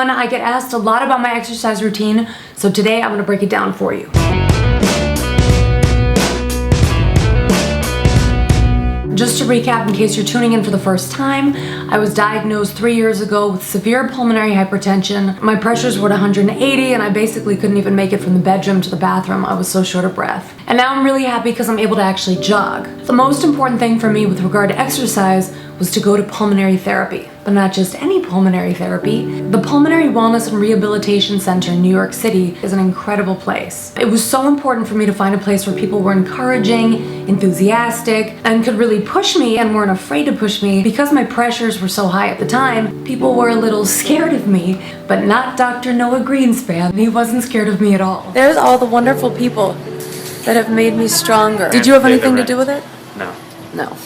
one, I get asked a lot about my exercise routine, so today I'm gonna break it down for you. Just to recap, in case you're tuning in for the first time, I was diagnosed 3 years ago with severe pulmonary hypertension. My pressures were at 180 and I basically couldn't even make it from the bedroom to the bathroom. I was so short of breath. And now I'm really happy because I'm able to actually jog. The most important thing for me with regard to exercise was to go to pulmonary therapy. But not just any pulmonary therapy. The Pulmonary Wellness and Rehabilitation Center in New York City is an incredible place. It was so important for me to find a place where people were encouraging, enthusiastic, and could really push me and weren't afraid to push me. Because my pressures were so high at the time, people were a little scared of me, but not Dr. Noah Greenspan. He wasn't scared of me at all. There's all the wonderful people that have made me stronger. Did you have anything to do with it? No. No.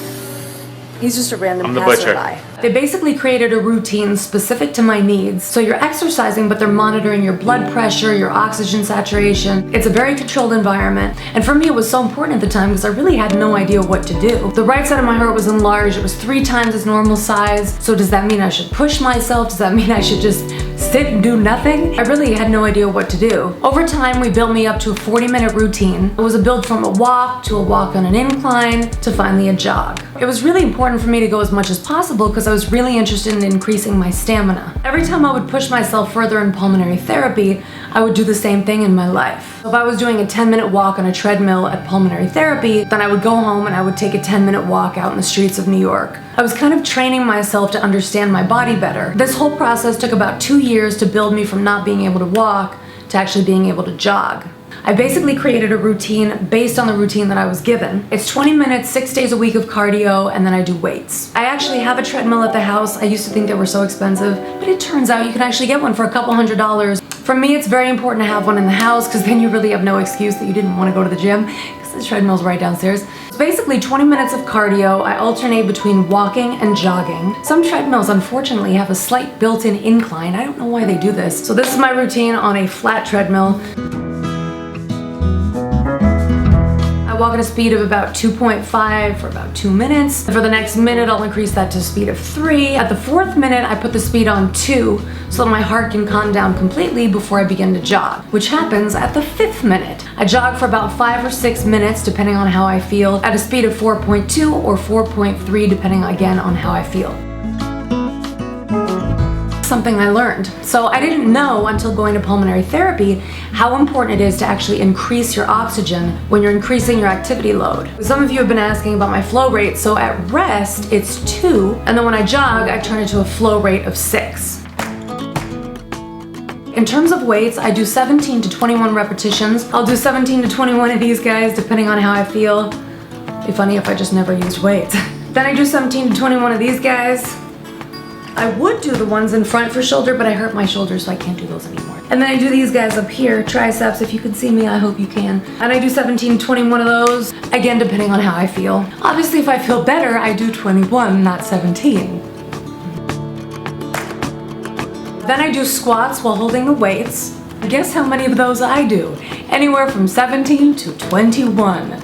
He's just a random I'm the passerby. They basically created a routine specific to my needs. So you're exercising, but they're monitoring your blood pressure, your oxygen saturation. It's a very controlled environment. And for me, it was so important at the time because I really had no idea what to do. The right side of my heart was enlarged. It was 3 times its normal size. So does that mean I should push myself? Does that mean I should just sit and do nothing? I really had no idea what to do. Over time, we built me up to a 40-minute routine. It was a build from a walk to a walk on an incline to finally a jog. It was really important for me to go as much as possible because I was really interested in increasing my stamina. Every time I would push myself further in pulmonary therapy, I would do the same thing in my life. If I was doing a 10-minute walk on a treadmill at pulmonary therapy, then I would go home and I would take a 10-minute walk out in the streets of New York. I was kind of training myself to understand my body better. This whole process took about 2 years to build me from not being able to walk to actually being able to jog. I basically created a routine based on the routine that I was given. It's 20 minutes, 6 days a week of cardio, and then I do weights. I actually have a treadmill at the house. I used to think they were so expensive, but it turns out you can actually get one for a couple $100s. For me, it's very important to have one in the house because then you really have no excuse that you didn't want to go to the gym because the treadmill's right downstairs. It's basically 20 minutes of cardio. I alternate between walking and jogging. Some treadmills, unfortunately, have a slight built-in incline. I don't know why they do this. So this is my routine on a flat treadmill. I walk at a speed of about 2.5 for about 2 minutes. For the next minute, I'll increase that to a speed of 3. At the 4th minute, I put the speed on 2 so that my heart can calm down completely before I begin to jog, which happens at the 5th minute. I jog for about 5 or 6 minutes, depending on how I feel, at a speed of 4.2 or 4.3, depending again on how I feel. Something I learned. So I didn't know until going to pulmonary therapy how important it is to actually increase your oxygen when you're increasing your activity load. Some of you have been asking about my flow rate. So at rest, it's 2, and then when I jog, I turn it to a flow rate of 6. In terms of weights, I do 17 to 21 repetitions. I'll do 17 to 21 of these guys, depending on how I feel. It'd be funny if I just never used weights. Then I do 17 to 21 of these guys. I would do the ones in front for shoulder, but I hurt my shoulder, so I can't do those anymore. And then I do these guys up here, triceps. If you can see me, I hope you can. And I do 17 to 21 of those, again, depending on how I feel. Obviously, if I feel better, I do 21, not 17. Then I do squats while holding the weights. Guess how many of those I do? Anywhere from 17 to 21.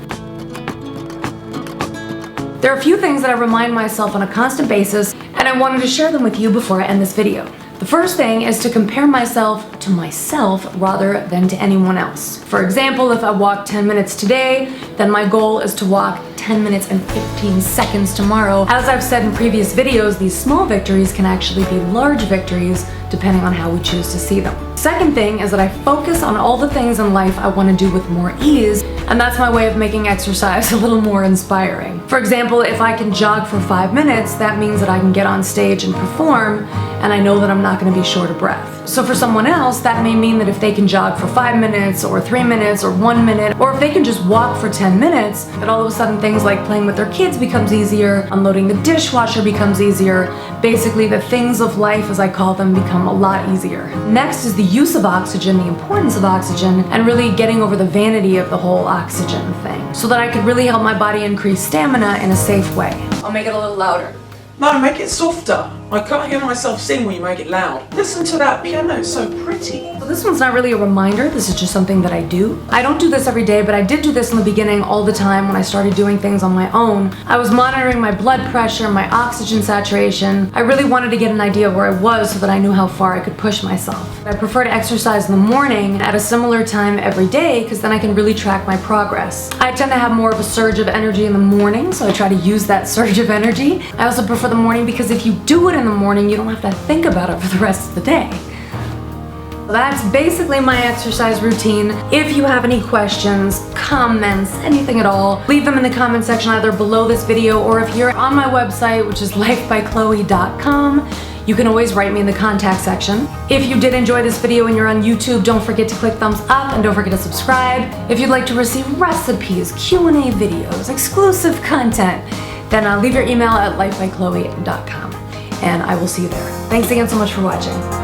There are a few things that I remind myself on a constant basis, and I wanted to share them with you before I end this video. The first thing is to compare myself to myself rather than to anyone else. For example, if I walk 10 minutes today, then my goal is to walk 10 minutes and 15 seconds tomorrow. As I've said in previous videos, these small victories can actually be large victories depending on how we choose to see them. Second thing is that I focus on all the things in life I want to do with more ease, and that's my way of making exercise a little more inspiring. For example, if I can jog for 5 minutes, that means that I can get on stage and perform, and I know that I'm not going to be short of breath. So for someone else, that may mean that if they can jog for 5 minutes or 3 minutes or 1 minute, or if they can just walk for 10 minutes, that all of a sudden things like playing with their kids becomes easier, unloading the dishwasher becomes easier. Basically, the things of life, as I call them, become a lot easier. Next is the use of oxygen, the importance of oxygen, and really getting over the vanity of the whole oxygen thing, so that I could really help my body increase stamina in a safe way. I'll make it a little louder. No, make it softer. I can't hear myself sing when you make it loud. Listen to that piano, it's so pretty. So this one's not really a reminder, this is just something that I do. I don't do this every day, but I did do this in the beginning all the time when I started doing things on my own. I was monitoring my blood pressure, my oxygen saturation. I really wanted to get an idea of where I was so that I knew how far I could push myself. I prefer to exercise in the morning at a similar time every day because then I can really track my progress. I tend to have more of a surge of energy in the morning, so I try to use that surge of energy. I also prefer the morning because if you do it in the morning, you don't have to think about it for the rest of the day. That's basically my exercise routine. If you have any questions, comments, anything at all, leave them in the comment section either below this video, or if you're on my website, which is lifebychloe.com, you can always write me in the contact section. If you did enjoy this video and you're on YouTube, don't forget to click thumbs up and don't forget to subscribe. If you'd like to receive recipes, Q&A videos, exclusive content, then leave your email at lifebychloe.com and I will see you there. Thanks again so much for watching.